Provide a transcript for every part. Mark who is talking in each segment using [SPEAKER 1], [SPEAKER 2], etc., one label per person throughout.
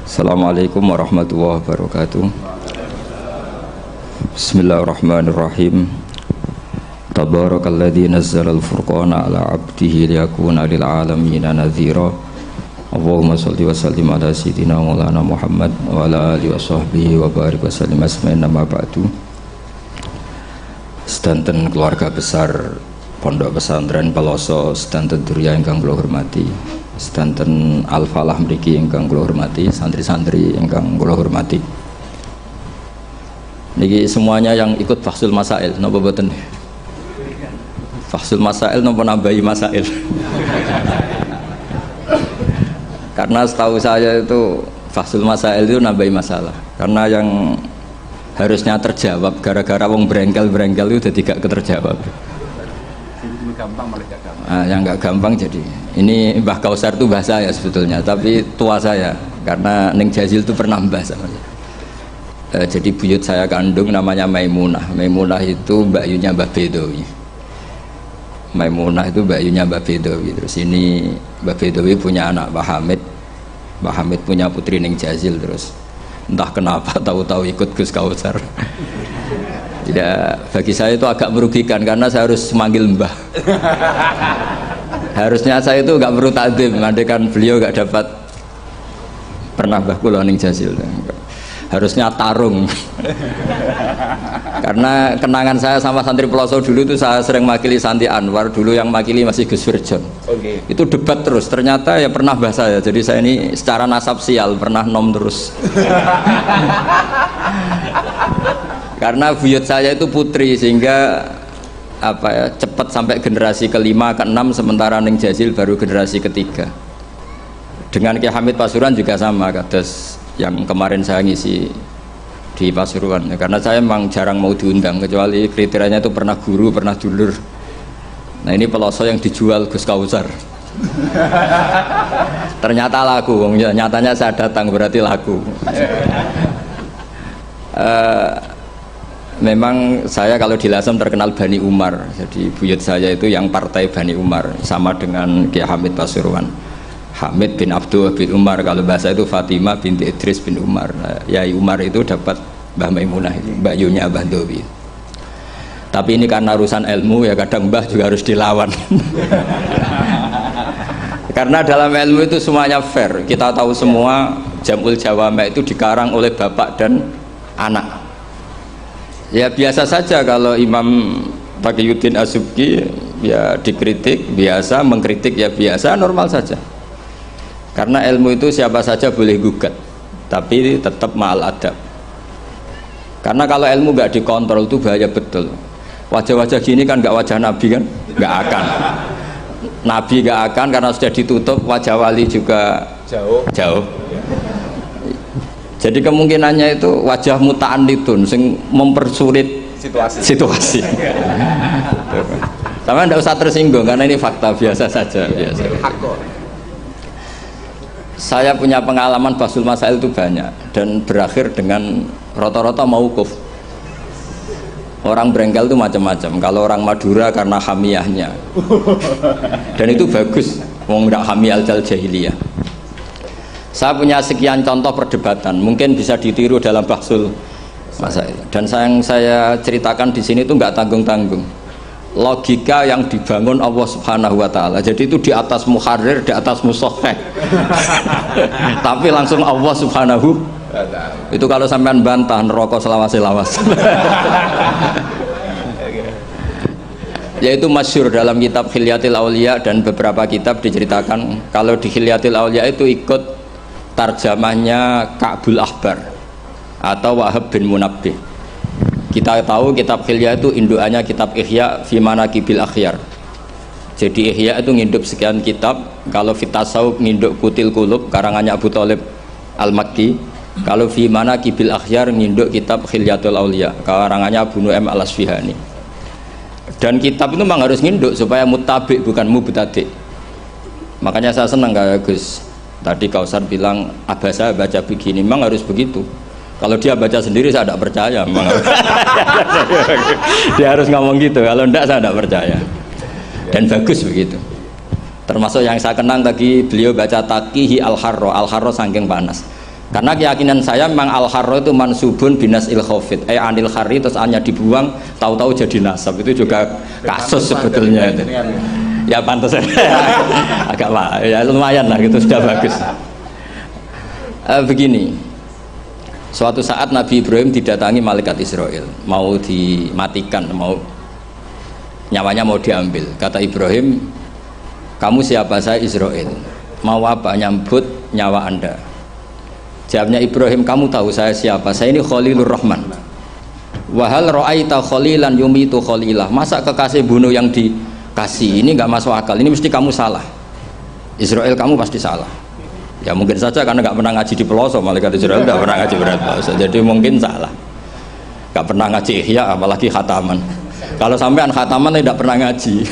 [SPEAKER 1] Assalamualaikum warahmatullahi wabarakatuh. Bismillahirrahmanirrahim. Tabarakalladzi nazzala al-furqana ala 'abdihi liyakuna lil 'alamin nadhira. Allahumma shalli wa sallim ala sayyidina Maulana Muhammad wa ala alihi wa sahbihi wa barik wa sallim asma'in nama ba'du. Sedanten keluarga besar Pondok Pesantren Peloso, sedanten durya ingkang kula hormati, sedanten Al-Falah mriki ingkang kula hormati, santri-santri ingkang kula hormati. Niki semuanya yang ikut Fathul Masail napa boten? Fathul Masail napa nambahi masail? Karena setahu saya itu Fathul Masail itu nambahi masalah. Karena yang harusnya terjawab gara-gara wong brengkel-brengkel itu jadi gak keterjawab. Gampang malah gak gampang. Yang gak gampang jadi. Ini Mbah Kausar itu mbah saya sebetulnya, tapi tua saya karena Ning Jazil itu pernah mbah sama saya. Jadi buyut saya kandung namanya Maimunah. Maimunah itu mbakyunya Mbah Bedowi. Maimunah itu mbakyunya Mbah Bedowi. Terus ini Mbah Bedowi punya anak Mbah Hamid. Mbah Hamid punya putri Ning Jazil. Terus entah kenapa tahu-tahu ikut Gus Kausar. Ya, bagi saya itu agak merugikan karena saya harus memanggil mbah. Harusnya saya itu nggak perlu takdim, andai kan beliau nggak dapat pernah mbah kula Ning Jazil. Harusnya tarung. Karena kenangan saya sama santri Peloso dulu itu saya sering makili Santi Anwar, dulu yang makili masih Gus Firjon. Okay. Itu debat terus, ternyata ya pernah mbah saya. Jadi saya ini secara nasab sial pernah nom terus. Karena buyut saya itu putri sehingga apa ya, cepat sampai generasi kelima, keenam, sementara Ning Jazil baru generasi ketiga. Dengan Ki Hamid Pasuruan juga sama, kados yang kemarin saya ngisi di Pasuruan. Ya, karena saya memang jarang mau diundang kecuali kriterianya itu pernah guru, pernah dulur. Nah ini Peloso yang dijual Gus Kausar. Ternyata laku, nyatanya saya datang berarti laku. Memang saya kalau di Lasem terkenal Bani Umar, jadi buyut saya itu yang partai Bani Umar, sama dengan Ki Hamid Pasuruan. Hamid bin Abdullah bin Umar, kalau bahasa itu Fatimah binti Idris bin Umar. Yai Umar itu dapat Mbah Maimunah, mbakyunya Mbah Dowi. Tapi ini karena urusan ilmu ya kadang Mbah juga harus dilawan. Karena dalam ilmu itu semuanya fair. Kita tahu semua Jamul Jawame itu dikarang oleh bapak dan anak. Ya biasa saja kalau Imam Taqiyuddin As-Subki ya dikritik biasa, mengkritik ya biasa, normal saja. Karena ilmu itu siapa saja boleh gugat, tapi tetap ma'al adab. Karena kalau ilmu nggak dikontrol itu bahaya betul. Wajah-wajah gini kan nggak wajah Nabi kan, nggak akan. Nabi nggak akan karena sudah ditutup, wajah wali juga jauh. Jadi kemungkinannya itu wajah muta'anidun sing mempersulit situasi. Sama tidak usah tersinggung karena ini fakta biasa saja. Biasa. Saya punya pengalaman Fathul Masail itu banyak dan berakhir dengan rata-rata mauquf. Orang brengkel itu macam-macam. Kalau orang Madura karena hamiyahnya, dan itu bagus. Wong ndak hamiyah al-jahiliyah. Saya punya sekian contoh perdebatan, mungkin bisa ditiru dalam Fathul Masail. Dan yang saya ceritakan di sini itu nggak tanggung-tanggung. Logika yang dibangun Allah Subhanahu Wa Taala. Jadi itu di atas muharrir, di atas musoheh. Tapi langsung Allah Subhanahu. Itu kalau sampean bantah neraka selawas-lawas. Yaitu masyhur dalam kitab Khilyatil Auliya dan beberapa kitab diceritakan kalau di Khilyatil Auliya itu ikut tarjamahnya Ka'bul Ahbar atau Wahab bin Munabbih. Kita tahu kitab Khilya itu indukannya kitab Ihya fi Manaqibil Akhyar. Jadi Ihya itu nginduk sekian kitab. Kalau Fitasawuf nginduk Kutil Qulub karangannya Abu Thalib Al-Makki. Kalau fi Manaqibil Akhyar nginduk kitab Khilyatul Auliya karangannya Abu Nu'aim Al-Asfihani. Dan kitab itu memang harus nginduk supaya muttabi bukan mubtadi. Makanya saya senang kayak Gus tadi Kausar bilang abasa baca begini, memang harus begitu. Kalau dia baca sendiri saya tidak percaya. Dia harus ngomong gitu, kalau tidak saya tidak percaya. Dan bagus begitu. Termasuk yang saya kenang tadi beliau baca Taqihi Al-Harro saking panas. Karena keyakinan saya memang al-harro itu mansubun binas il-khofid anil khari, terus hanya dibuang tahu-tahu jadi nasab. Itu juga kasus sebetulnya itu. Ya pantas agak lah, ya lumayan lah gitu, sudah bagus. Begini, suatu saat Nabi Ibrahim didatangi malaikat Israel, mau dimatikan, mau nyawanya mau diambil. Kata Ibrahim, kamu siapa? Saya Israel. Mau apa? Nyambut nyawa anda. Jawabnya Ibrahim, kamu tahu saya siapa? Saya ini Khalilur Rahman. Wahal ra'aita khalilan yumitu khalilah. Masa kekasih bunuh yang dikasih? Ini nggak masuk akal. Ini mesti kamu salah. Israel, kamu pasti salah. Ya mungkin saja karena nggak pernah ngaji di pelosok, malaikat Israel nggak pernah ngaji berat pelosok. Jadi mungkin salah. Nggak pernah ngaji ihya, apalagi khataman. Kalau sampean khataman tidak pernah ngaji,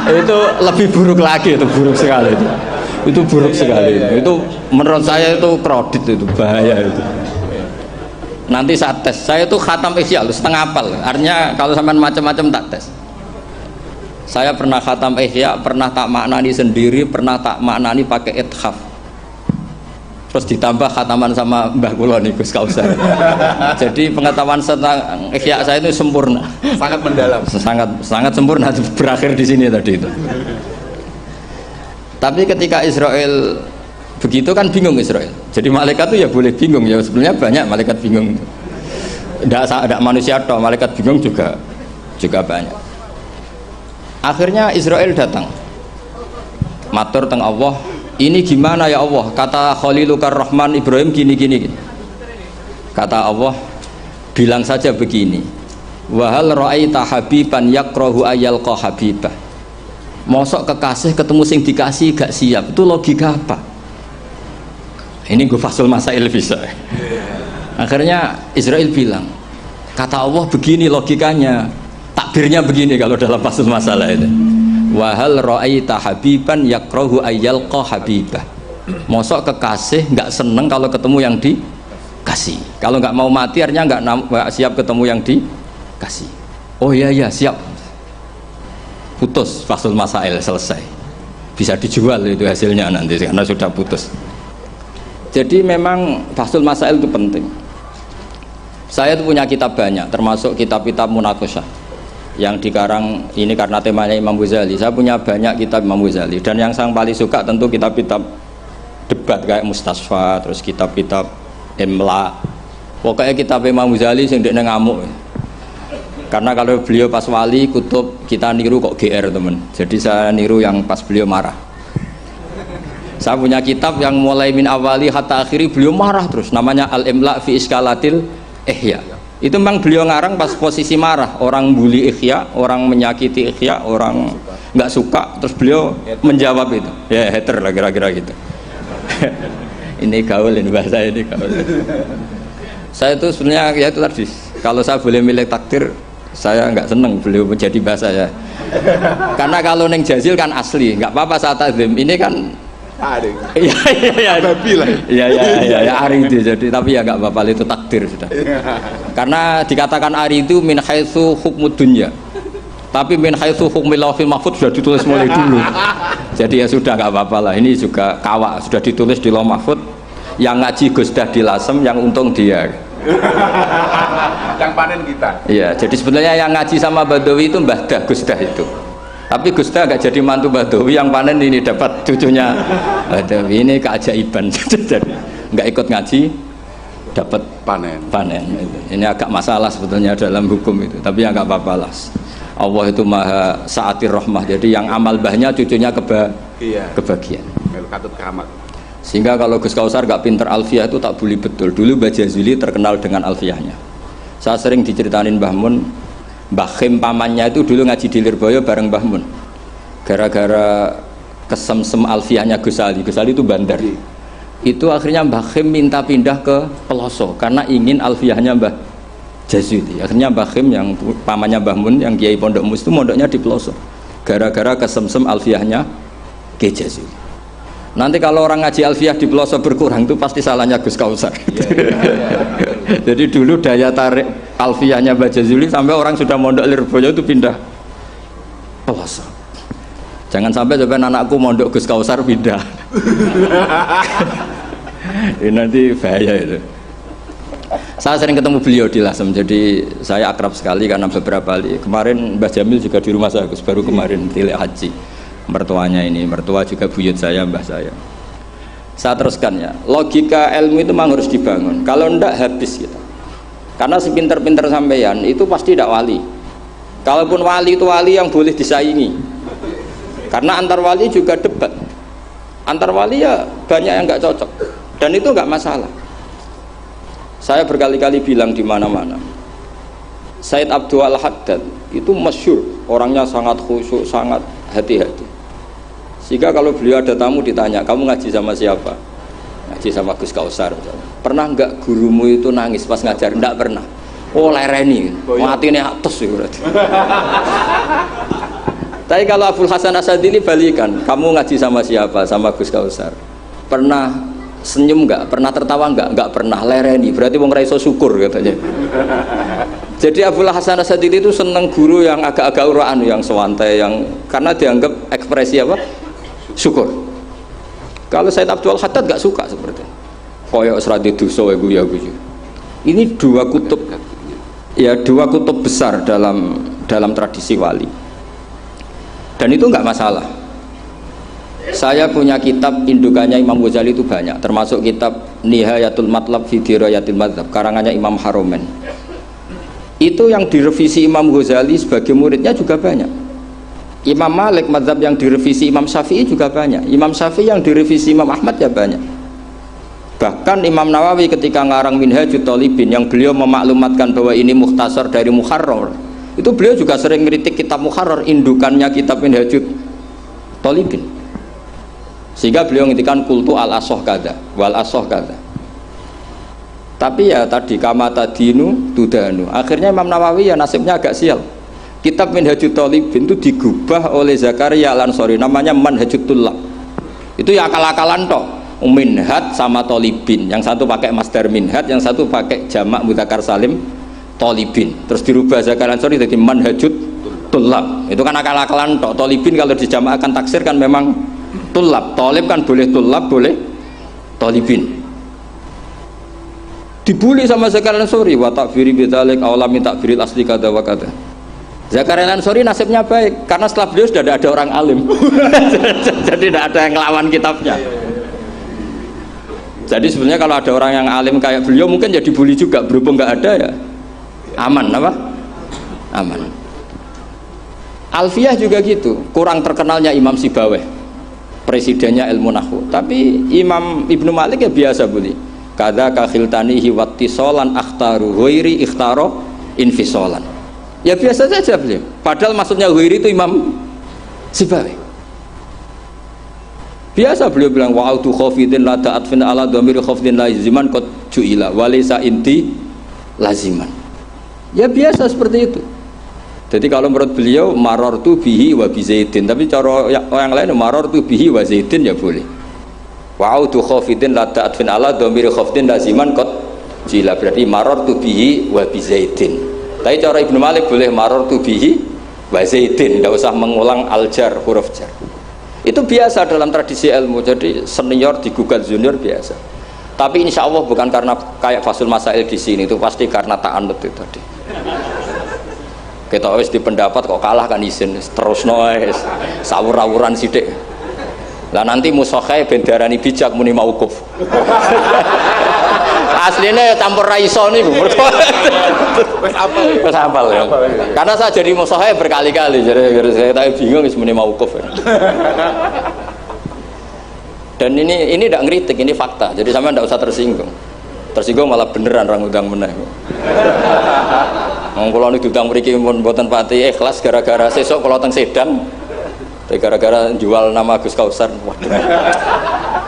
[SPEAKER 1] itu lebih buruk lagi, itu buruk sekali itu buruk sekali itu menurut saya itu kredit, itu bahaya itu. Nanti saat tes saya itu khatam ihya setengah apal, artinya kalau sampean macam-macam tak tes. Saya pernah khatam ihya, pernah tak maknani sendiri, pernah tak maknani pakai ithaf, terus ditambah khataman sama Mbah Kula nih Gus Kausar. Jadi pengetahuan tentang ihya saya itu sempurna,
[SPEAKER 2] sangat mendalam,
[SPEAKER 1] sangat sempurna, berakhir di sini tadi itu. Tapi ketika Israel begitu kan bingung Israel. Jadi malaikat itu ya boleh bingung ya, sebenarnya banyak malaikat bingung. Tidak manusia toh, malaikat bingung juga banyak. Akhirnya Israel datang, matur teng Allah, ini gimana ya Allah? Kata Khalilukar Rahman Ibrahim gini. Kata Allah, bilang saja begini, wahal ra'aita habiban yakrahu ayyalqa habibah. Mosok kekasih ketemu sing dikasih gak siap, itu logika apa? Ini gue fasul masail bisa. Akhirnya Israel bilang, kata Allah begini logikanya, takbirnya begini kalau dalam fasul masalah itu. Wahal ra'aita habiban yakrahu ayyalqa habibah. Mosok kekasih nggak seneng kalau ketemu yang dikasih. Kalau nggak mau mati artinya nggak siap ketemu yang dikasih. Oh iya siap. Putus fasul masail, selesai, bisa dijual itu hasilnya nanti karena sudah putus. Jadi memang fasul masail itu penting. Saya itu punya kitab banyak, termasuk kitab-kitab munakosyah yang dikarang ini karena temanya Imam Ghazali. Saya punya banyak kitab Imam Ghazali, dan yang saya paling suka tentu kitab-kitab debat kayak Mustasfa, terus kitab-kitab Imla. Pokoknya kitab Imam Ghazali sing ndekne ngamuk. Karena kalau beliau pas wali kutub kita niru kok GR temen, jadi saya niru yang pas beliau marah. Saya punya kitab yang mulai min awali hatta akhiri beliau marah terus, namanya Al-Imla fi Iskalatil Ihya. Itu memang beliau ngarang pas posisi marah, orang bully Ihya, orang menyakiti Ihya, orang nggak suka, terus beliau menjawab itu, ya hater lah kira-kira gitu. Ini gaul, ini bahasa ini gaul. Saya itu sebenarnya ya itu tadi, kalau saya boleh milih takdir, saya nggak seneng beliau menjadi bahasa ya. Karena kalau neng jazil kan asli, nggak apa-apa saat azim. Ini kan iya ari itu jadi, tapi ya nggak apa-apa, itu takdir sudah. Karena dikatakan ari itu min haitsu hukmud dunya, tapi min haitsu hukmil lauhil mahfuz sudah ditulis mulai dulu. Jadi ya sudah nggak apa-apa lah. Ini juga kawak sudah ditulis di lauh mahfuz. Yang ngaji Gus Dah di Lasem, yang untung dia.
[SPEAKER 2] Yang panen kita.
[SPEAKER 1] Iya, jadi sebenarnya yang ngaji sama Badawi itu Mbah Dah, Gus Dah itu. Tapi Gus Dah gak jadi mantu Badawi, yang panen ini dapat cucunya Badawi. Ini keajaiban. Jadi nggak ikut ngaji dapat panen. Ini agak masalah sebetulnya dalam hukum itu, tapi ya nggak apa-apa lah. Allah itu maha saatir rahmah, jadi yang amal bahnya cucunya kebagian.
[SPEAKER 2] Katut keramat.
[SPEAKER 1] Sehingga kalau Gus Kausar gak pinter alfiah itu tak bully betul. Dulu Mbah Jazuli terkenal dengan alfiahnya. Saya sering diceritain Mbah Mun, Mbah Khim pamannya itu dulu ngaji di Lirboyo bareng Mbah Mun. Gara-gara kesemsem alfiahnya Gus Ali itu bandar. Itu akhirnya Mbah Khim minta pindah ke Pelosok karena ingin alfiahnya Mbah Jazuli. Akhirnya Mbah Khim yang pamannya Mbah Mun yang Kiai Pondok Mus itu mondoknya di Pelosok. Gara-gara kesemsem alfiahnya Kiai Jazuli. Nanti kalau orang ngaji alfiah di pelosok berkurang itu pasti salahnya Gus Kausar. Jadi dulu daya tarik alfiahnya Mbah Jazuli sampai orang sudah mondok Lirboyo itu pindah pelosok. Jangan sampai anakku mondok Gus Kausar pindah. Ini nanti bahaya itu. Saya sering ketemu beliau di Lasem, jadi saya akrab sekali karena beberapa kali kemarin Mbah Jamil juga di rumah saya, baru kemarin tilik haji mertuanya ini, mertua juga buyut saya, mbah saya. Saya teruskan ya, logika ilmu itu memang harus dibangun, kalau ndak habis kita. Karena sepinter-pinter sampeyan itu pasti tidak wali. Kalaupun wali itu wali yang boleh disaingi, karena antar wali juga debat, antar wali ya banyak yang nggak cocok, dan itu nggak masalah. Saya berkali-kali bilang di mana-mana, Said Abdul Al-Haddad itu masyhur, orangnya sangat khusyuk, sangat hati-hati. Sehingga kalau beliau ada tamu ditanya, kamu ngaji sama siapa? Ngaji sama Gus Kausar. Pernah enggak gurumu itu nangis pas ngajar? Enggak pernah. Oh lereni, matinya atus ya berarti. Tapi kalau Abdul Hasan Asadili balikan, kamu ngaji sama siapa? Sama Gus Kausar. Pernah senyum enggak? Pernah tertawa enggak? Enggak pernah, lereni. Berarti wong ra iso syukur katanya. Jadi Abdul Hasan Asadili itu seneng guru yang agak-agak uraan, yang sewantai, yang karena dianggap ekspresi apa? Syukur. Kalau Said Abdul Haddad enggak suka seperti itu. Koyok seradi dosa ya guyu. Ini dua kutub ya, dua kutub besar dalam tradisi wali. Dan itu enggak masalah. Saya punya kitab indukannya Imam Ghazali itu banyak, termasuk kitab Nihayatul Matlab fi Dirayatil Madzhab karangannya Imam Haromen. Itu yang direvisi Imam Ghazali sebagai muridnya juga banyak. Imam Malik madzhab yang direvisi Imam Syafi'i juga banyak. Imam Syafi'i yang direvisi Imam Ahmad ya banyak. Bahkan Imam Nawawi ketika ngarang Minhajut Thalibin yang beliau memaklumatkan bahwa ini mukhtasar dari Muharrar, itu beliau juga sering ngeritik kitab Muharrar, indukannya kitab Minhajut Thalibin. Sehingga beliau ngintikan kultu al-asoh kada wal asoh kada. Tapi ya tadi kamata dinu tudanu. Akhirnya Imam Nawawi ya nasibnya agak sial. Kitab Minhajut Thalibin itu digubah oleh Zakaria Al-Ansori, namanya Manhajut Tullab. Itu ya akal-akalan toh. Minhaj sama Thalibin, yang satu pakai masdar minhaj, yang satu pakai jamak mudzakkar salim Thalibin. Terus dirubah Zakaria Al-Ansori jadi Manhajut Tullab. Itu kan akal-akalan toh. Thalibin kalau dijamakkan taksir kan memang Tullab. Thalib kan boleh Tullab, boleh Thalibin. Dibully sama Zakaria Al-Ansori, wa takfiri bidzalik aw lam takfiril asli kada wa kada. Zakaria Al-Ansori nasibnya baik karena setelah beliau sudah ada orang alim. Jadi tidak ada yang ngelawan kitabnya. Jadi sebenarnya kalau ada orang yang alim kayak beliau mungkin jadi bully juga, berhubung nggak ada ya aman apa? Aman. Alfiyah juga gitu, kurang terkenalnya Imam Sibaweh, presidennya ilmu nahwu. Tapi Imam Ibnu Malik ya biasa bully. Kada kakhiltanihi wattisolan akhtaru ghairi ikhtaro infisolan. Ya biasa saja beliau. Padahal maksudnya ghairi itu Imam Sibaweh. Biasa beliau bilang wa'autu khafidin la ta'atfin ala dhamiri khafidin laziman qad ju'ila walaysa inti laziman. Ya biasa seperti itu. Jadi kalau menurut beliau marartu bihi wa bi zaidin, tapi cara yang lain marartu bihi wa zaidin ya boleh. Wa'autu khafidin la ta'atfin ala dhamiri khafidin laziman qad ju'ila, berarti marartu bihi wa bi zaidin. Tapi cara Ibnu Malik boleh marartu bihi wa zaidin, tidak usah mengulang al-jar, huruf jar. Itu biasa dalam tradisi ilmu, jadi senior digugat junior biasa. Tapi insya Allah bukan karena kayak Fasul Masail di sini, itu pasti karena ta'anut itu tadi. Kita wis di pendapat kok kalah kan izin terus noes sawur-awuran sidik. Lah nanti musokhai bendarani bijak muni mauquf. Aslinya campur raiso nih bu. Wes hafal ya. Karena saya jadi musokhai berkali-kali, jadi saya tak bingung wis muni mauquf. Dan ini tidak ngeritik, ini fakta. Jadi sampean tidak usah tersinggung. Tersinggung malah beneran orang udang meneh. Kalau ini diutang mriki pun mboten pati ikhlas gara-gara sesuk kalau teng Sedan, gara-gara jual nama Gus Kausar. Waduh.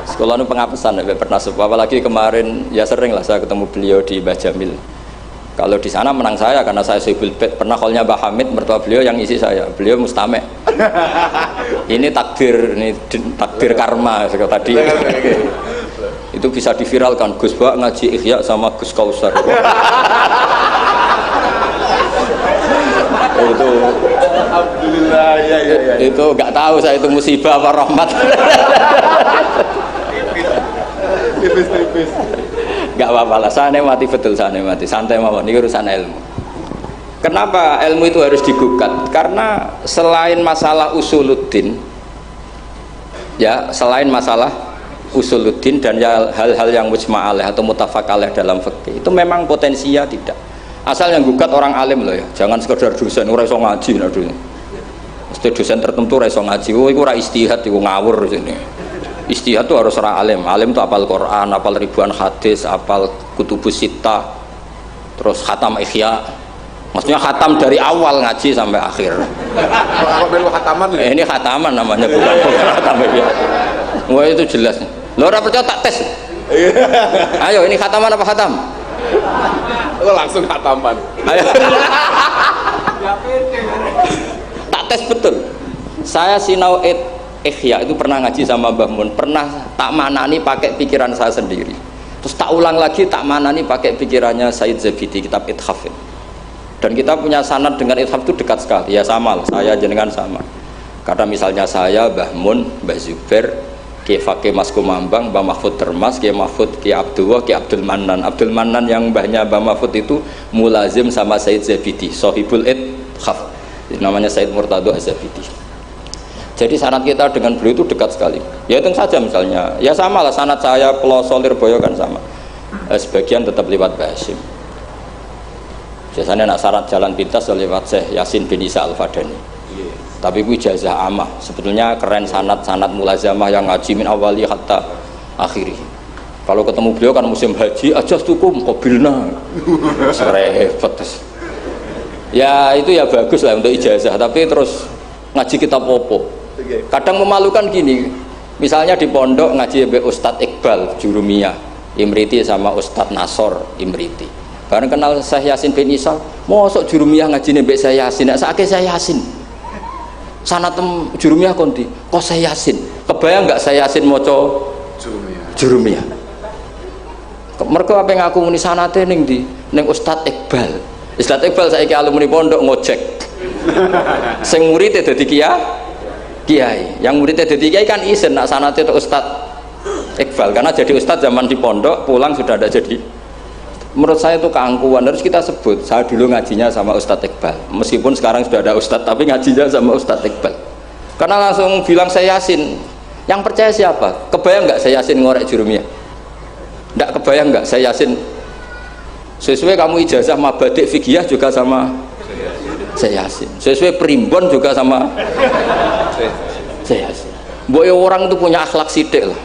[SPEAKER 1] Sekolah ini pengapesan ya pernah sebab, apalagi kemarin ya sering lah saya ketemu beliau di Mbah Jamil. Kalau di sana menang saya karena saya Sohibul Bait. Pernah callnya Mbah Hamid, mertua beliau yang isi saya. Beliau mustame'. Ini takdir karma tadi. Itu bisa diviralkan. Gus Bak ngaji Ihya sama Gus Kausar. Itu alhamdulillah ya. Itu nggak tahu saya itu musibah apa rahmat.
[SPEAKER 2] Tipis-tipis.
[SPEAKER 1] Nggak apa-apa lah, saya mati betul, saya mati santai mawon, ini urusan ilmu. Kenapa ilmu itu harus digugat? Karena selain masalah usuluddin, ya selain masalah usuluddin dan ya hal-hal yang mujma' alaih atau muttafaq alaih dalam fikih, itu memang potensinya tidak. Asal yang gugat orang alim loh ya, jangan sekedar dosen, ora iso ngaji lah dulu. Mesti dosen tertentu ora iso ngaji, oh iku ora istihad, iku ngawur sini. Istihad itu harus orang alim. Alim itu apal Quran, apal ribuan hadis, apal kutubus sittah, terus khatam Ihya. Maksudnya khatam dari awal ngaji sampai akhir.
[SPEAKER 2] Kalau melu khataman
[SPEAKER 1] Ini khataman namanya, bukan khatam Ihya. Wah itu jelas. Lo ora percaya tak tes. Ayo ini khataman apa khatam?
[SPEAKER 2] lo langsung khataman.
[SPEAKER 1] Ayo. Tak tes betul. Saya sinau Ihya itu pernah ngaji sama Mbah Mun, pernah tak manani pakai pikiran saya sendiri. Terus tak ulang lagi tak manani pakai pikirannya Said Zabidi, kitab Ithaf. Dan kita punya sanad dengan Ithaf itu dekat sekali. Ya sama, saya jenengan sama. Karena misalnya saya, Mbah Mun, Mbah Zubair, Ki Fakih Mas Kumambang, Mbah Mahfud Termas, Ki Mahfud, Ki Abdullah, Ki Abdul Manan. Abdul Manan yang mbahnya Mbah Mahfud itu mulazim sama Said Zabidi, Sohibul Ithaf. Namanya Said Murtado Az-Zabidi. Jadi sanad kita dengan beliau itu dekat sekali. Ya itu saja misalnya. Ya sama lah sanad saya Peloso Lirboyo kan sama. Sebagian tetap lewat Basim. Biasanya nak syarat jalan pintas lewat Syekh Yasin bin Isa Al-Fadani. Tapi gue ijazah amah. Sebetulnya keren sanad mulazamah yang ngaji min awali hatta akhiri. Kalau ketemu beliau kan musim haji aja tukum qabilna. Repot. Ya itu ya bagus lah untuk ijazah, tapi terus ngaji kitab opo. Kadang memalukan gini, misalnya di pondok ngaji be Ustadz Iqbal Jurumiyah Imriti sama Ustadz Nasor Imriti, bareng kenal Syekh Yasin bin Isa, mosok Jurumiyah ngaji be Syekh Yasin, nak sakit Syekh Yasin sanatem Jurumiyah konti, kok Syekh Yasin, kebayang nggak Syekh Yasin moco Jurumiyah? Mereka apa yang aku muni sanate ning di ning Ustadz Iqbal. Ustadz Iqbal saiki alumni pondok ngojek, sing murid dadi kiai, yang muridnya jadi kiai kan izin nak sanate itu Ustadz Iqbal, karena jadi Ustadz zaman di pondok pulang sudah ada. Jadi menurut saya itu keangkuhan, harus kita sebut. Saya dulu ngajinya sama Ustadz Iqbal, meskipun sekarang sudah ada Ustadz, tapi ngajinya sama Ustadz Iqbal. Karena langsung bilang saya Yasin, yang percaya siapa? Kebayang nggak saya Yasin ngorek Jurumiyah? Nggak kebayang nggak saya Yasin? Sesuai kamu ijazah mabadik fikih juga sama saya Yasin, sesuai primbon juga sama saya Yasin. Boy orang itu punya akhlak sidik lah.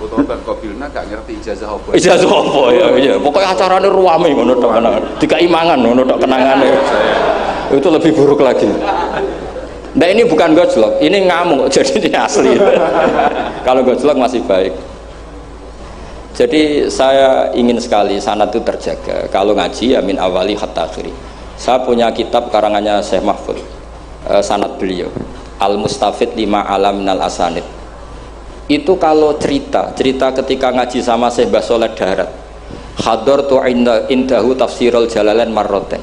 [SPEAKER 2] Foto dan kobilna gak ngerti ijazah apa.
[SPEAKER 1] Ijazah apa ya? Iya. Pokoknya acaranya ruame ngono tok kenangan. Dikaimangan ngono tok kenangane. Itu lebih buruk lagi. Nah ini bukan gojlok, ini ngamuk, jadi ini asli. Kalau gojlok masih baik. Jadi saya ingin sekali sanad itu terjaga. Kalau ngaji ya min awali hatta akhiri. Saya punya kitab karangannya Syekh Mahfud, sanad beliau Al-Mustafid lima alam minal asanid. Itu kalau cerita ketika ngaji sama Syekh Mbah Soleh Darat, hadartu indahu tafsirul jalalain marroten,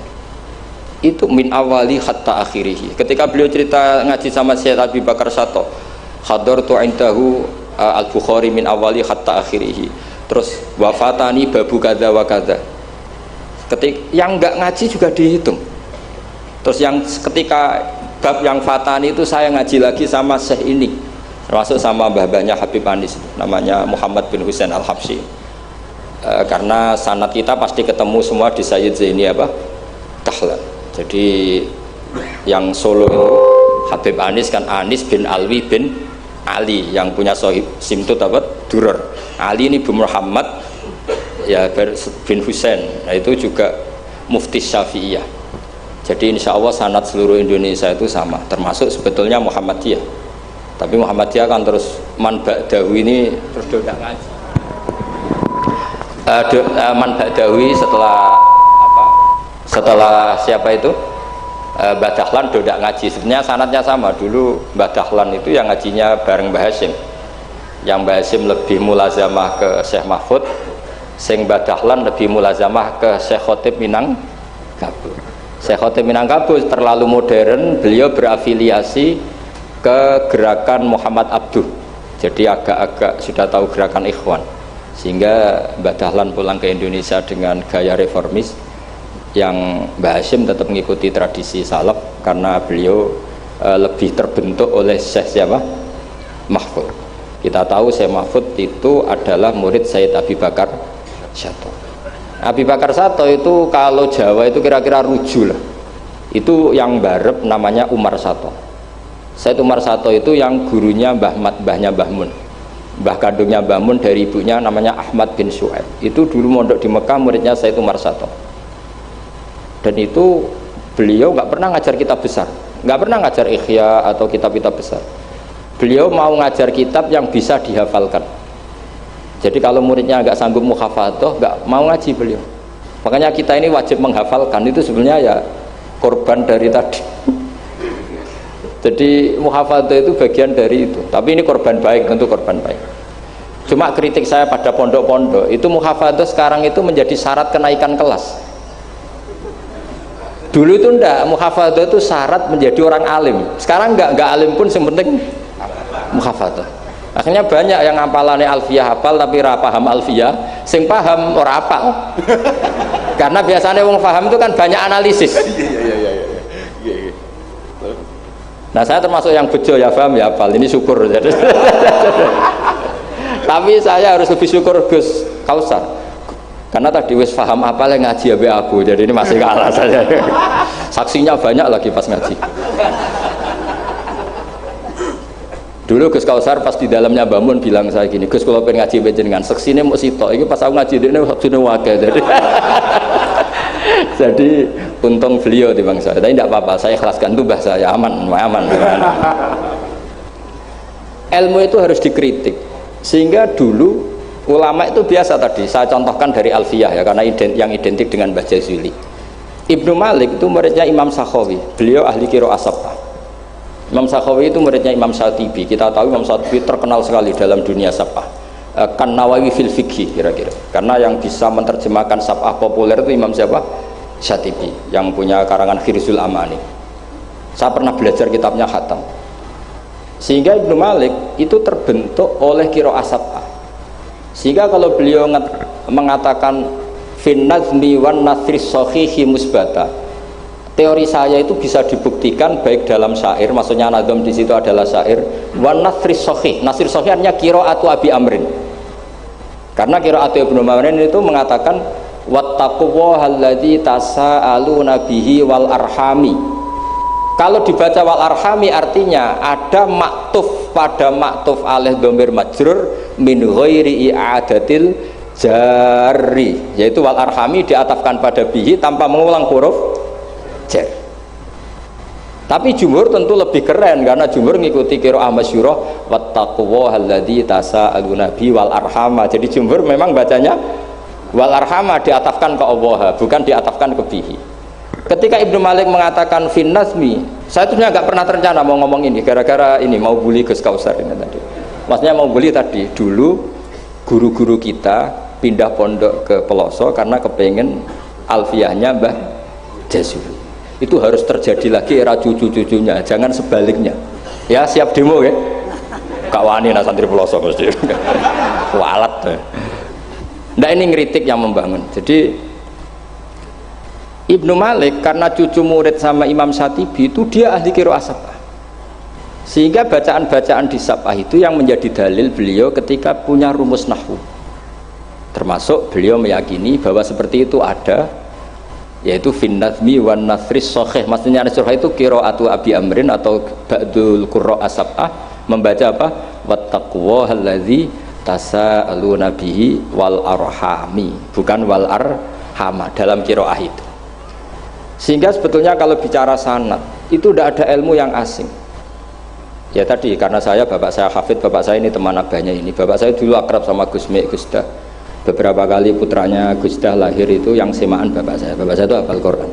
[SPEAKER 1] itu min awali hatta akhirih. Ketika beliau cerita ngaji sama Syekh Abi Bakar Sato, hadartu indahu al-Bukhari min awali hatta akhirih. Terus wafatani babu kada wa kada. Yang nggak ngaji juga dihitung. Terus yang ketika bab yang fatani itu saya ngaji lagi sama Syekh ini, termasuk sama mbah-mbahnya Habib Anis, namanya Muhammad bin Husain Al-Habsyi. Karena sanad kita pasti ketemu semua di Sayyid Zaini Dahlan. Jadi yang Solo itu Habib Anis kan Anis bin Alwi bin Ali, yang punya sohib simtut Duror. Ali ini bin Muhammad ya bin Husain. Nah itu juga mufti Syafi'iyah. Jadi insya Allah sanad seluruh Indonesia itu sama, termasuk sebetulnya Muhammadiyah. Tapi Muhammadiyah kan terus man ba'dawi ini terus dodak ngaji. Man ba'dawi setelah siapa itu? Mbah Dahlan dodak ngaji. Sebenarnya sanadnya sama. Dulu Mbah Dahlan itu yang ngajinya bareng Mbah Hasyim. Yang Mbah Hasyim lebih mulazamah ke Syekh Mahfud, sing Mbah Dahlan lebih mulazamah ke Syekh Khotib Minangkabau. Syekh Khotib Minangkabau terlalu modern, beliau berafiliasi ke gerakan Muhammad Abduh. Jadi agak-agak sudah tahu gerakan Ikhwan. sehingga Mbah Dahlan pulang ke Indonesia dengan gaya reformis yang Mbah Hashim tetap mengikuti tradisi salaf karena beliau lebih terbentuk oleh Syekh siapa? Mahfud. Kita tahu Syekh Mahfud itu adalah murid Sayyid Abi Bakar Sato. Abi Bakar Sato itu kalau Jawa itu kira-kira ruju lah. Itu yang barep namanya Umar Sato. Sayyid Umar Sato itu yang gurunya mbahnya Mbah Mun. Mbah kandungnya Mbah Mun dari ibunya namanya Ahmad bin Syuaib. Itu dulu mondok di Mekah muridnya Sayyid Umar Sato. Dan itu beliau nggak pernah ngajar kitab besar, nggak pernah ngajar Ikhya atau kitab-kitab besar. Beliau mau ngajar kitab yang bisa dihafalkan. Jadi kalau muridnya nggak sanggup muhafadzah, nggak mau ngaji beliau. Makanya kita ini wajib menghafalkan, itu sebenarnya ya korban dari tadi. Jadi muhafadzah itu bagian dari itu. Tapi ini korban baik, tentu korban baik. Cuma kritik saya pada pondok-pondok itu muhafadzah sekarang itu menjadi syarat kenaikan kelas. Dulu itu enggak, muhafadzah itu syarat menjadi orang alim. Sekarang enggak alim pun yang penting muhafadzah. Akhirnya banyak yang ngapalannya alfiyah hafal tapi ora paham alfiyah, sing paham ora hafal. Karena biasanya wong paham itu kan banyak analisis. Iya. Nah, saya termasuk yang bejo ya paham ya hafal. Ini syukur. Tapi saya harus lebih syukur Gus Kausar. Karena tadi wis paham apa yang ngaji abe abu, jadi ini masih kalah saya. Saksinya banyak lagi pas ngaji. Dulu Gus Kausar pas di dalamnya bangun bilang saya gini, Gus kalau pengen ngaji dengan saksinya mau sitok, ini pas aku ngaji ini saksinya wakil jadi. Jadi untung beliau di bangsa, tapi tidak apa-apa, saya ikhlaskan tuh bahasa saya aman. Ilmu itu harus dikritik, sehingga dulu ulama itu biasa tadi saya contohkan dari Alfiyah ya, karena yang identik dengan Mbah Jazuli. Ibnu Malik itu muridnya Imam Sakhawi, beliau ahli qiraah sab'ah. Imam Sakhawi itu muridnya Imam Syatibi. Kita tahu Imam Syatibi terkenal sekali dalam dunia sab'ah, kan Nawawi fil fikih kira-kira, karena yang bisa menerjemahkan sab'ah populer itu Imam siapa? Syatibi, yang punya karangan Khirzul Amani. Saya pernah belajar kitabnya khatam. Sehingga Ibnu Malik itu terbentuk oleh qiraah sab'ah. Sehingga kalau beliau mengatakan fin nazmi wan nasri sahihi musbata, teori saya itu bisa dibuktikan baik dalam syair, maksudnya nazm di situ adalah syair, wan nasri sahih. Nasir sahih artinya qiraatu Abi Amrin. Karena qiraatu Ibnu Amrin itu mengatakan wattaquwa alladzi tasaaluna bihi wal arhami. Kalau dibaca wal arhami artinya ada maktuf pada maktuf alih dhamir majrur min ghairi i'adatil jari, yaitu wal arhami diatafkan pada bihi tanpa mengulang huruf jar. Tapi jumhur tentu lebih keren karena jumhur ngikuti qiraah masyhurah wattaquwa alladzi tasaaluna bihi wal arhama. Jadi jumhur memang bacanya wal arhama diatafkan ke Allah, bukan diatafkan ke bihi. Ketika Ibnu Malik mengatakan fin nazmi, saya itu nggak pernah terencana mau ngomong ini, gara-gara ini mau bully Gus Kausar ini tadi. Maksudnya mau bully tadi, dulu guru-guru kita pindah pondok ke Peloso karena kepengen alfiyahnya Mbah Jazuli. Itu harus terjadi lagi era cucu-cucunya, jangan sebaliknya. Ya siap demo ya. Kak wani nah santri Peloso mesti. Walat. Nah ini ngeritik yang membangun. Jadi Ibnu Malik karena cucu murid sama Imam Syatibi itu dia ahli qiraah sab'ah, sehingga bacaan-bacaan di sab'ah itu yang menjadi dalil beliau ketika punya rumus nahwu. Termasuk beliau meyakini bahwa seperti itu ada, yaitu fin nazmi wan nasris sahih. Maksudnya nasrah itu qiraatu Abi Amrin atau ba'dul qurra sab'ah membaca apa? Wattaqwa allazi tasaaluna bihi wal arhami, bukan wal arhama dalam qiraah itu. Sehingga sebetulnya kalau bicara sanad itu tidak ada ilmu yang asing. Ya tadi karena bapak saya hafid, bapak saya ini teman abahnya ini. Bapak saya dulu akrab sama Gus Mek, Gus Dah. Beberapa kali putranya Gus Dah lahir itu yang semaan bapak saya. Bapak saya itu hafal Quran.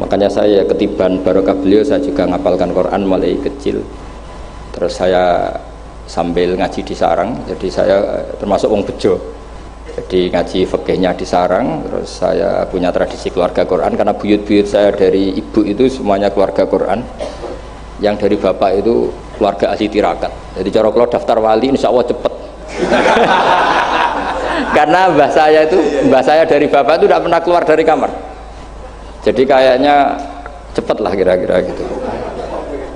[SPEAKER 1] Makanya saya ketiban barokah beliau, saya juga ngapalkan Quran mulai kecil. Terus saya sambil ngaji di sarang, jadi saya termasuk wong bejo. Jadi ngaji fikihnya di sarang, terus saya punya tradisi keluarga Quran karena buyut-buyut saya dari ibu itu semuanya keluarga Quran, yang dari bapak itu keluarga ahli tirakat. Jadi cara kalau daftar wali insya Allah cepet. Karena mbah saya dari bapak itu tidak pernah keluar dari kamar. Jadi kayaknya cepet lah kira-kira gitu.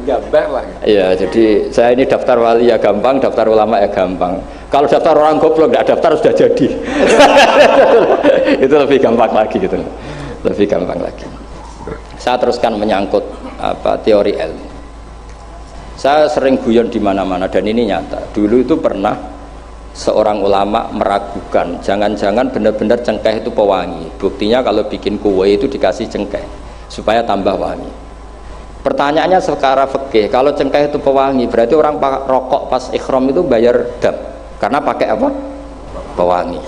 [SPEAKER 2] Gambar lah.
[SPEAKER 1] Iya, jadi saya ini daftar wali ya gampang, daftar ulama ya gampang. Kalau daftar orang goblok nggak daftar sudah jadi. Itu lebih gampang lagi gitu. Lebih gampang lagi. Saya teruskan menyangkut teori ilmu. Saya sering guyon di mana-mana dan ini nyata. Dulu itu pernah seorang ulama meragukan, jangan-jangan benar-benar cengkeh itu pewangi. Buktinya kalau bikin kue itu dikasih cengkeh supaya tambah wangi. Pertanyaannya secara fikih, kalau cengkeh itu pewangi, berarti orang rokok pas ikhram itu bayar dam karena pakai apa? Pewangi.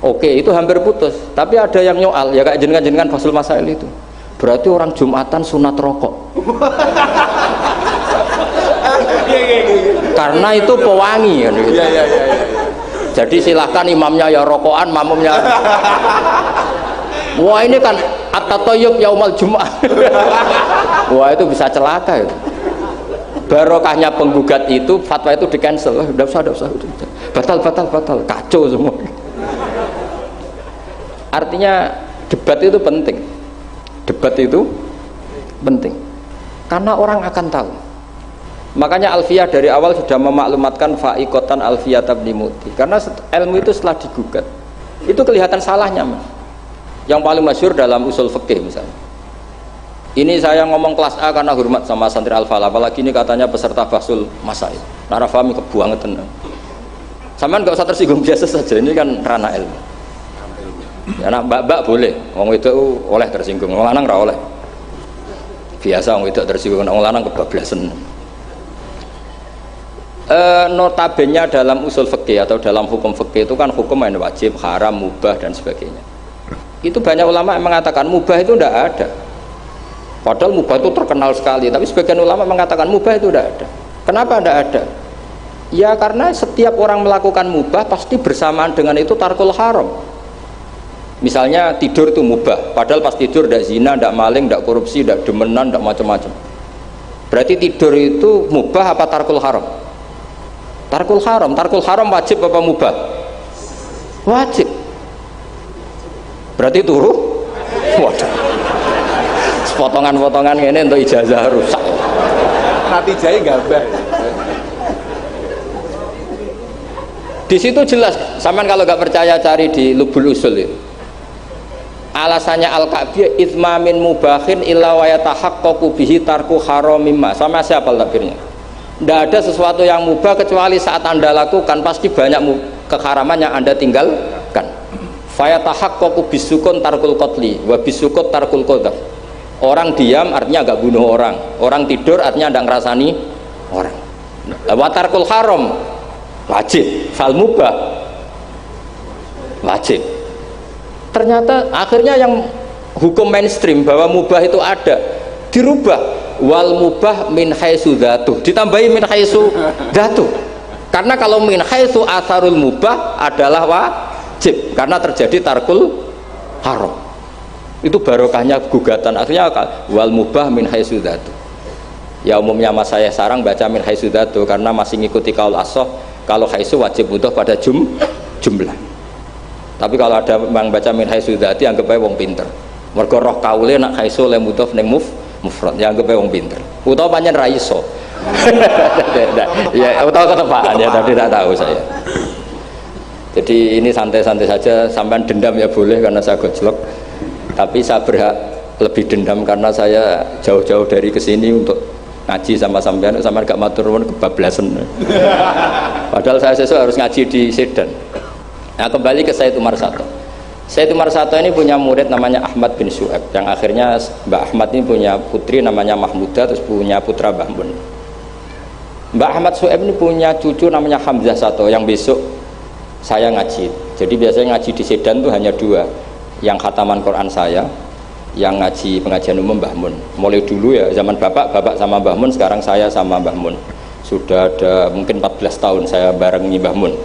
[SPEAKER 1] Oke, itu hampir putus. Tapi ada yang nyoal, ya kayak jenengan Fasul Masail itu. Berarti orang Jumatan sunat rokok. Karena itu pewangi kan gitu.
[SPEAKER 2] Iya.
[SPEAKER 1] Jadi silahkan imamnya ya rokokan, makmumnya. Wah ini kan at-tatayyub yaumal Jumat. Wah itu bisa celaka itu. Barokahnya penggugat itu, fatwa itu di cancel. Udah usah. Batal, kacau semua. Artinya debat itu penting. Debat itu penting. Karena orang akan tahu. Makanya Alfiyah dari awal sudah memaklumatkan fa'iqatan Alfiyah tabni muti. Karena ilmu itu setelah digugat itu kelihatan salahnya. Yang paling masyhur dalam usul fikih misalnya. Ini saya ngomong kelas A karena hormat sama santri Al-Falah, apalagi ini katanya peserta Fasul Masail. Nara fahmi kebuangan. Sampean nggak usah tersinggung, biasa saja, ini kan ranah ilmu. Ya nak mbak boleh, wong itu oleh tersinggung, wong lanang ora oleh. Biasa wong itu tersinggung, wong lanang kebablasan. Notabene dalam usul fikih atau dalam hukum fikih itu kan hukum yang wajib, haram, mubah dan sebagainya. Itu banyak ulama yang mengatakan mubah itu tidak ada. Padahal mubah itu terkenal sekali, tapi sebagian ulama mengatakan mubah itu tidak ada. Kenapa tidak ada? Ya karena setiap orang melakukan mubah pasti bersamaan dengan itu tarkul haram. Misalnya tidur itu mubah, padahal pas tidur tidak zina, tidak maling, tidak korupsi, tidak demenan, tidak macam-macam. Berarti tidur itu mubah apa tarkul haram? Tarkul haram wajib apa mubah? Wajib. Berarti turu? Waduh. Potongan-potongan ini untuk ijazah rusak.
[SPEAKER 2] Nanti jaya gambar.
[SPEAKER 1] Di situ jelas. Sampean kalau nggak percaya cari di Lubul Usul itu. Alasannya Al-Ka'biyah itsmamin mubahin illa wa yatahaqqaqu bihi tarku haramimma. Sama siapa takbirnya? Tidak ada sesuatu yang mubah kecuali saat Anda lakukan pasti banyak keharaman yang Anda tinggalkan. Fayatahaqqaqu bisukun tarkul qatli wa bisukut tarkul qadhaf. Orang diam artinya agak bunuh orang. Orang tidur artinya tidak ngerasani orang. Wa tarkul haram wajib, fal mubah wajib. Ternyata akhirnya yang hukum mainstream bahwa mubah itu ada dirubah. Wal mubah min haitsu dzatuh, ditambahi min haitsu dzatuh. Karena kalau min haitsu atharul mubah adalah wajib karena terjadi tarkul haram. Itu barokahnya gugatan. Akhirnya wal mubah min haitsu dzatuh. Ya umumnya mas saya sarang baca min haitsu dzatuh karena masih ngikuti kaul ashah, kalau haitsu wajib butuh pada jumlah. Tapi kalau ada yang baca min haitsu dzati anggap ae wong pinter. Mergo roh kaule nak haitsu le mudhof ning mufrad yang anggap wong pinter utawa pancen ra iso. Ya utawa ketepaan ya, tapi tidak tahu saya. Jadi ini santai-santai saja, sampean dendam ya boleh karena saya gojlok, tapi saya berhak lebih dendam karena saya jauh-jauh dari kesini untuk ngaji sama sampean gak matur nuwun kebablasan. Padahal saya sesuk harus ngaji di Sedan. Nah kembali ke Said Umar Sato. Said Umar Sato ini punya murid namanya Ahmad bin Syu'aib, yang akhirnya Mbak Ahmad ini punya putri namanya Mahmudah, terus punya putra Mbah Mun. Mbak Ahmad Syu'aib ini punya cucu namanya Hamzah Sato yang besok saya ngaji. Jadi biasanya ngaji di Sedan itu hanya dua, yang khataman Quran saya, yang ngaji pengajian umum Mbah Mun. Mulai dulu ya zaman bapak sama Mbah Mun, sekarang saya sama Mbah Mun. Sudah ada mungkin 14 tahun saya barengi Mbah Mun.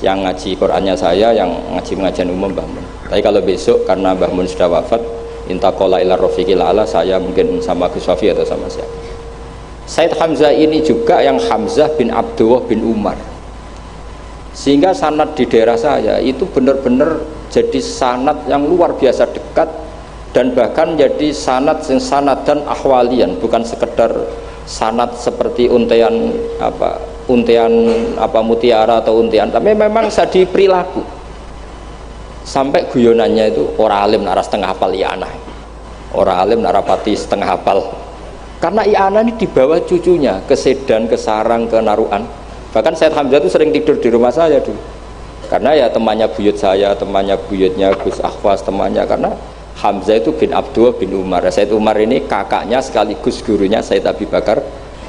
[SPEAKER 1] Yang ngaji Qurannya saya, yang ngaji pengajian umum Mbah Mun. Tapi kalau besok karena Mbah Mun sudah wafat, intaqala ila rafiqil a'la, saya mungkin sama Gus Wafi atau sama siapa. Said Hamzah ini juga yang Hamzah bin Abdullah bin Umar. Sehingga sanad di daerah saya itu benar-benar jadi sanad yang luar biasa dekat, dan bahkan jadi sanad dan ahwalian, bukan sekedar sanad seperti untian mutiara atau untian, tapi memang jadi perilaku. Sampai guyonannya itu orang alim nara setengah hafal i'anah, orang alim nara pati setengah hafal, karena i'anah ini dibawa cucunya ke Sedan, ke Sarang, ke Naruan. Bahkan Said Hamzah itu sering tidur di rumah saya dulu, karena ya temannya buyut saya, temannya buyutnya Gus Akhwas, temannya, karena Hamzah itu bin Abdullah bin Umar. Said Umar ini kakaknya sekaligus gurunya Said Abi Bakar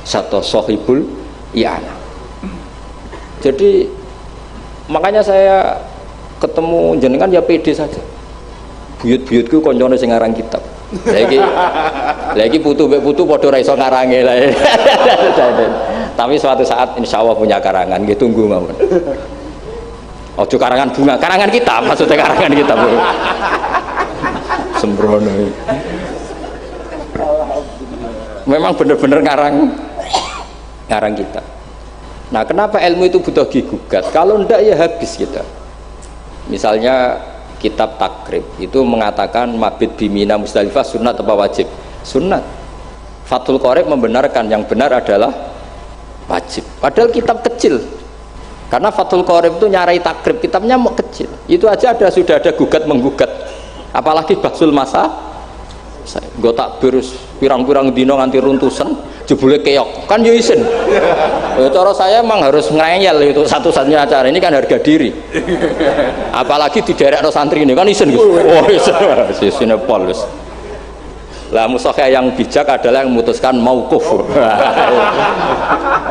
[SPEAKER 1] Satu Sohibul I'anah. Jadi makanya saya ketemu jenengan ya pede saja. Buyut-buyutku koncone sing ngarang kitab. Lagi putu padha ra iso ngarange lah. Tapi suatu saat insya Allah punya karangan, gitu, tunggu mawon. Ojo karangan bunga, karangan kitab, maksudnya karangan kitab. Sembrono. Memang benar-benar ngarang kitab. Nah, kenapa ilmu itu butuh digugat? Kalau ndak ya habis kita. Misalnya kitab Takrib itu mengatakan mabit bimina Musdalifah sunnat apa wajib? Sunnat. Fathul Qorib membenarkan yang benar adalah wajib. Padahal kitab kecil. Karena Fathul Qorib itu nyarai Takrib, kitabnya mau kecil. Itu aja sudah ada gugat menggugat. Apalagi Bahsul Masa. Gue tak berus pirang-pirang dino nganti runtusan, jebule keok. Kan yo isin. Cara saya emang harus ngeyel itu satu-satunya acara ini kan harga diri. Apalagi di daerah santri ini kan isin. Oh, isin pol. Lah musokheh yang bijak adalah yang memutuskan mauquf.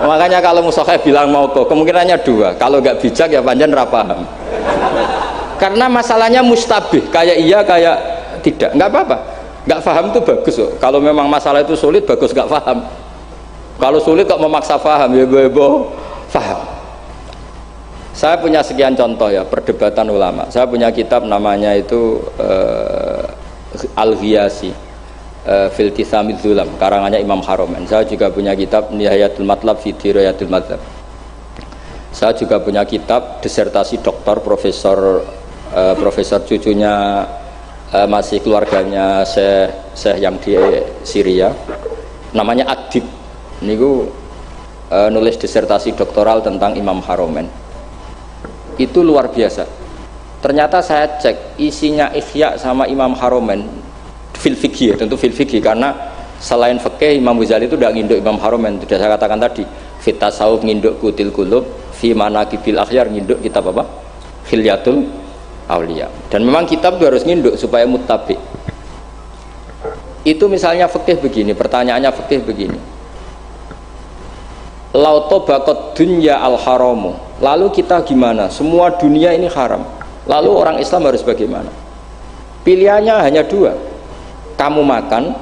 [SPEAKER 1] Makanya kalau musokheh bilang mauquf, kemungkinannya dua. Kalau nggak bijak ya panjen ra paham. Karena masalahnya mustabih, kayak iya kayak tidak, nggak apa-apa. Nggak paham itu bagus kok. Kalau memang masalah itu sulit, bagus nggak paham. Kalau sulit kok memaksa paham, ya bebo paham. Saya punya sekian contoh ya perdebatan ulama. Saya punya kitab namanya itu Al-Ghiyasi fil Tisamid Zulam, karangannya Imam Haromen. Saya juga punya kitab Nihayatul Matlab fi Dirayatul Madhab. Saya juga punya kitab disertasi doktor profesor cucunya masih keluarganya Syekh yang di Syria, namanya Adib. Niku nulis disertasi doktoral tentang Imam Haromen. Itu luar biasa. Ternyata saya cek isinya Ihya sama Imam Haromen fil fikih, tentu fil fikih, karena selain fikih Imam Ghazali itu tidak nginduk Imam Haromen. Sudah saya katakan tadi, fit tasawuf nginduk Kutil Qulub, fi manaqibil akhyar nginduk kitab apa? Khilyatul Aulia. Dan memang kitab itu harus nginduk supaya muttabi. Itu misalnya fikih begini, pertanyaannya fikih begini. Lauto bakot dunya al haramu. Lalu kita gimana? Semua dunia ini haram. Lalu orang Islam harus bagaimana? Pilihannya hanya dua. Kamu makan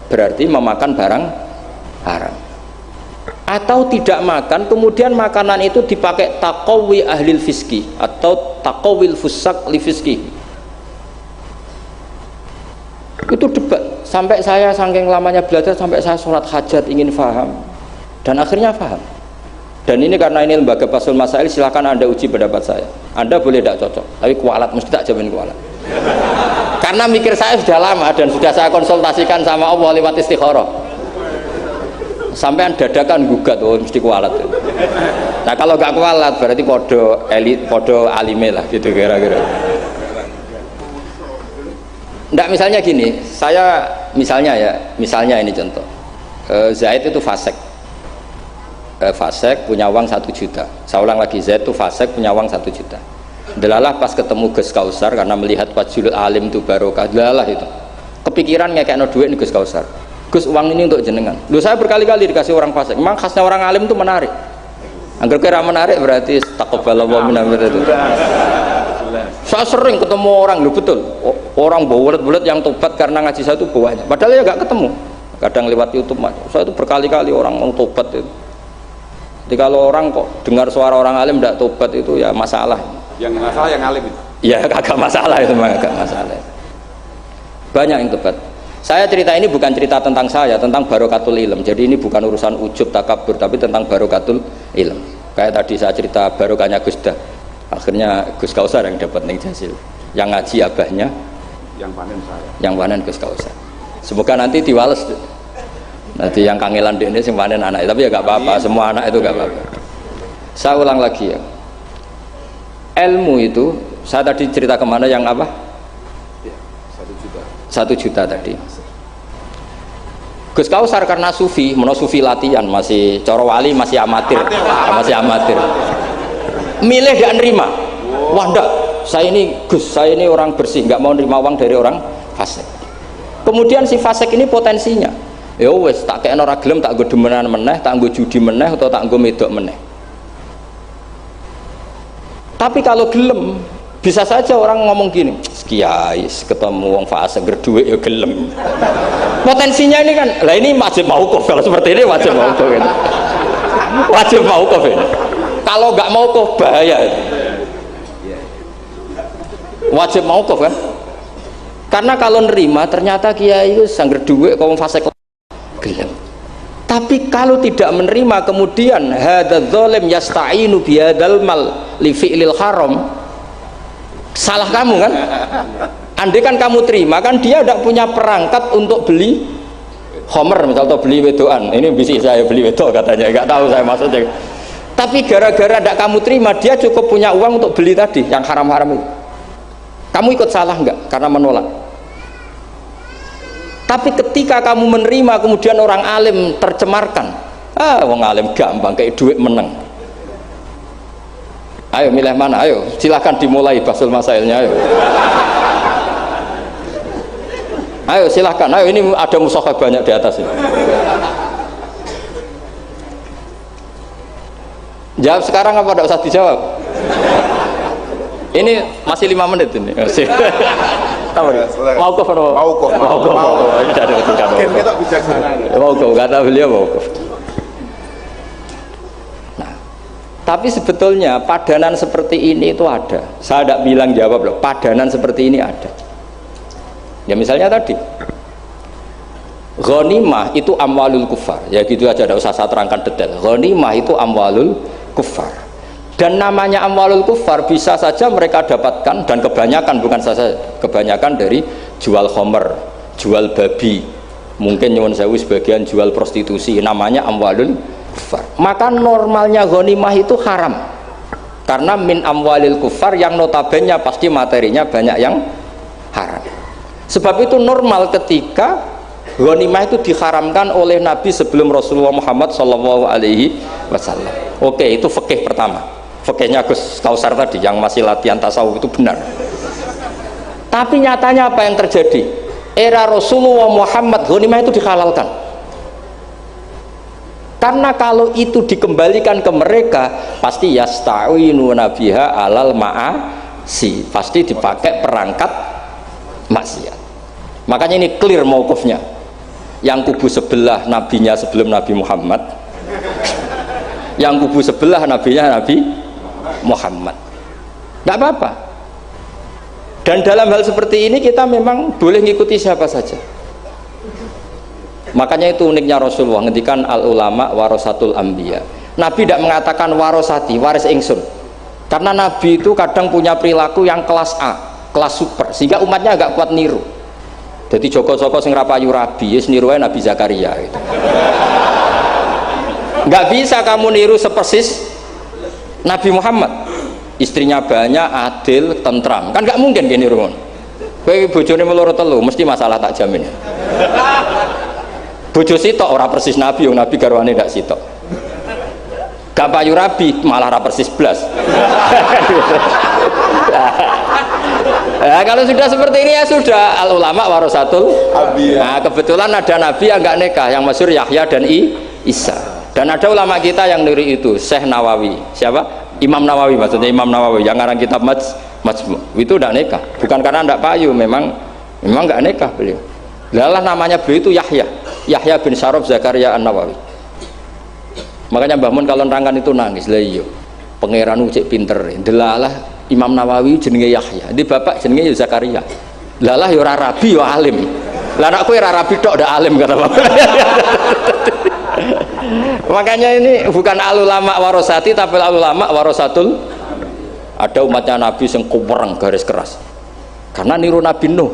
[SPEAKER 1] berarti memakan barang haram. Atau tidak makan, kemudian makanan itu dipakai taqawi ahlil fiski atau taqawil fusak li fiski. Itu debat sampai saya saking lamanya belajar, sampai saya sholat hajat ingin paham, dan akhirnya paham. Dan ini karena ini lembaga Basul Masail, silahkan Anda uji pendapat saya. Anda boleh tidak cocok, tapi kualat, mesti tak jamin kualat. Karena mikir saya sudah lama dan sudah saya konsultasikan sama Allah lewat istikharah. Sampai dadakan gugat, oh mesti kualat. Nah kalau gak kualat berarti podo elit, podo alime lah gitu kira-kira. Nggak, misalnya gini, saya misalnya ini contoh, Zaid itu fasek, fasek punya uang 1 juta. Saya ulang lagi, Zaid itu fasek punya uang 1 juta. Delalah pas ketemu Gus Kausar, karena melihat Fajrul Alim itu barokah, delalah itu kepikiran ngekekno duit nih Gus Kausar. Gus, uang ini untuk jenengan. Loh, saya berkali-kali dikasih orang fasik. Memang khasnya orang alim itu menarik. Angger kira menarik berarti taqabbalallahu minna itu. Saya sering ketemu orang, loh betul. Orang bulet-bulet yang tobat karena ngaji saya itu banyak. Padahal ya nggak ketemu. Kadang lewat YouTube, saya itu berkali-kali orang mau tobat itu. Jadi kalau orang kok dengar suara orang alim tidak tobat itu ya masalah.
[SPEAKER 2] Yang masalah yang alim itu.
[SPEAKER 1] Ya kagak masalah itu, memang agak masalah. Banyak yang tobat. Saya cerita ini bukan cerita tentang saya, tentang barokatul ilm. Jadi ini bukan urusan ujub takabur, tapi tentang barokatul ilm. Kayak tadi saya cerita barokahnya Gus Dah. Akhirnya Gus Kausar yang dapat ning Jasil. Yang ngaji abahnya,
[SPEAKER 2] yang panen saya.
[SPEAKER 1] yang panen Gus Kausar. Semoga nanti diwales. Nanti yang kangelan di ini sing panen anak, tapi ya gak apa-apa, semua anak itu gak apa-apa. Saya ulang lagi ya. Ilmu itu, saya tadi cerita kemana yang apa?
[SPEAKER 2] Ya, 1 juta.
[SPEAKER 1] 1 juta tadi. Gus Kausar karena sufi, sufi latihan, masih coro wali, masih amatir, masih amatir. Milih dia nerima. Wah enggak, saya ini Gus, saya ini orang bersih, nggak mau nerima uang dari orang fasik. Kemudian si fasik ini potensinya, ya wes tak kayak orang gelem, tak gue demenan meneh, tak gue judi meneh, atau tak gue medok meneh. Tapi kalau gelem, bisa saja orang ngomong gini, kiai ketemu wong fase gerduwe ya gelem. Potensinya ini kan, lah ini wajib mauquf, kalau seperti ini wajib mauquf ini. Wajib mauquf ini. Kalau nggak mauquf bahaya itu. Wajib mauquf kan? Karena kalau nerima ternyata kiai itu sang gerduwe kau fase gelem. Tapi kalau tidak menerima kemudian hadzal zalim yasta'inu bihadzal mal li fi'lil haram, salah kamu kan? Andai kan kamu terima kan dia tidak punya perangkat untuk beli homer misal atau beli wedoan. Ini bisa saya beli wedok katanya, nggak tahu saya maksudnya. Tapi gara-gara tidak kamu terima dia cukup punya uang untuk beli tadi yang haram-haram itu. Kamu ikut salah nggak karena menolak? Tapi ketika kamu menerima kemudian orang alim tercemarkan, wong alim gampang kayak duit menang. Ayo milih mana? Ayo silahkan dimulai basul masailnya. Ayo. Ayo silahkan. Ayo ini ada mushaf banyak di atas ini. Jawab sekarang apa tidak usah dijawab? Ini masih 5 menit ini. Mauquf atau
[SPEAKER 2] Mauquf.
[SPEAKER 1] Ini ada ketika
[SPEAKER 2] Kita bijaksana.
[SPEAKER 1] mauquf kata beliau mauquf. Nah, tapi sebetulnya padanan seperti ini itu ada. Saya tidak bilang jawab loh. Padanan seperti ini ada. Ya misalnya tadi, ghanimah itu amwalul kufar. Ya gitu aja, tidak usah saya terangkan detail. Ghanimah itu amwalul kufar. Dan namanya amwalul kufar bisa saja mereka dapatkan, dan kebanyakan, bukan saja kebanyakan, dari jual khomer, jual babi, mungkin nyuwun sewu sebagian jual prostitusi, namanya amwalul kufar. Maka normalnya ghanimah itu haram karena min amwalil kufar yang notabene pasti materinya banyak yang haram. Sebab itu normal ketika ghanimah itu diharamkan oleh Nabi sebelum Rasulullah Muhammad SAW. Oke, itu fikih pertama. Fakihnya Gus Kausar tadi yang masih latihan tasawuf itu benar. Tapi nyatanya apa yang terjadi? Era Rasulullah Muhammad ghanimah itu dihalalkan. Karena kalau itu dikembalikan ke mereka pasti yasta'inu nabiha alal ma'asi, pasti dipakai perangkat maksiat. Makanya ini clear mauqufnya. Yang kubu sebelah nabinya sebelum Nabi Muhammad, yang kubu sebelah nabinya Nabi Muhammad, nggak apa-apa. Dan dalam hal seperti ini kita memang boleh ngikuti siapa saja. Makanya itu uniknya Rasulullah ngendikan al ulama warasatul anbiya. Nabi tidak mengatakan warosati, waris ingsun, karena Nabi itu kadang punya perilaku yang kelas A, kelas super, sehingga umatnya agak kuat niru. Jadi Joko-Joko sing rapayu rabi, yes niru Nabi Zakaria gitu. Nggak bisa kamu niru sepersis Nabi Muhammad, istrinya banyak, adil, tentram, kan nggak mungkin gini rumon. Kowe bojone meloro telu, mesti masalah tak jamin. Bojo sitok ora persis Nabi, Nabi garwane ndak sitok. Gak payu rabi, malah ora persis blas. Nah, kalau sudah seperti ini ya sudah, al ulama warasatul anbiya. Nah, kebetulan ada Nabi yang nggak nikah, yang masyhur Yahya dan Isa. Dan ada ulama kita yang niru itu, Syekh Nawawi. Siapa? Imam Nawawi, maksudnya Imam Nawawi yang ngarang kitab Majmu'. Itu tidak nikah, bukan karena tidak payu, memang nggak nikah beliau. Lalah namanya beliau itu Yahya bin Syaraf Zakaria An-Nawawi. Makanya Mbah Mun kalau nerangkan itu nangis. Lah iya, pangeran cek pinter. Delalah Imam Nawawi jenenge Yahya, di bapak jenenge Zakaria. Lalah ya ora rabi ya alim. Lah anakku ora rabi tok ndak alim kata bapak. Makanya ini bukan alulama warosati tapi alulama warosatul. Ada umatnya Nabi yang kupereng garis keras karena niru Nabi Nuh.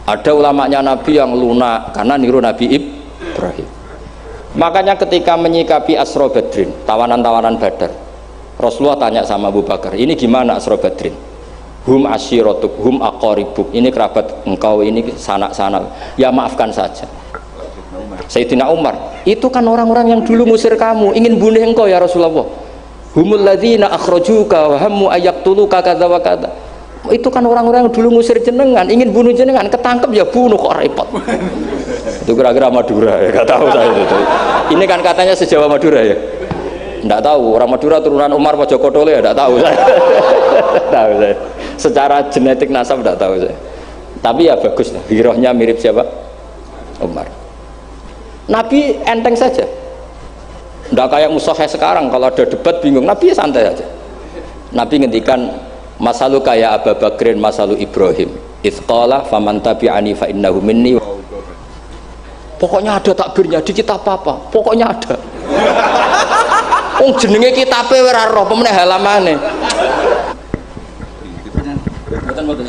[SPEAKER 1] Ada ulamanya Nabi yang lunak karena niru Nabi Ibrahim. Makanya ketika menyikapi Asra Badrin, tawanan-tawanan Badar, Rasulullah tanya sama Abu Bakar, ini gimana Asra Badrin? Hum asyirotuk, hum aqaribuk, ini kerabat engkau, ini sanak-sanak, ya maafkan saja. Sayyidina Umar, itu kan orang-orang yang dulu ngusir kamu, ingin bunuh engkau ya Rasulullah. Humul ladzina akhrajuka wa hammu ayaktuluka kadza wa kadza. Itu kan orang-orang yang dulu ngusir jenengan, ingin bunuh jenengan, ketangkep ya bunuh, kok repot. Itu kira-kira Madura ya, nggak tahu saya itu. Ini kan katanya sejawa Madura ya, nggak tahu orang Madura turunan Umar Mojokerto ya, nggak tahu saya. Tahu saya. Secara genetik nasab nggak tahu saya. Tapi ya bagus lah, hirohnya mirip siapa? Umar. Nabi enteng saja, nggak kayak musuhnya sekarang kalau ada debat bingung. Nabi santai aja. Nabi ngendikan masalu kaya Abu Bakrin masalu Ibrahim itsqala faman tabi'ani fa innahu minni. Pokoknya ada takbirnya di kitab apa? Pokoknya ada. Jenenge kitabe ora roh pemene halamane. Mboten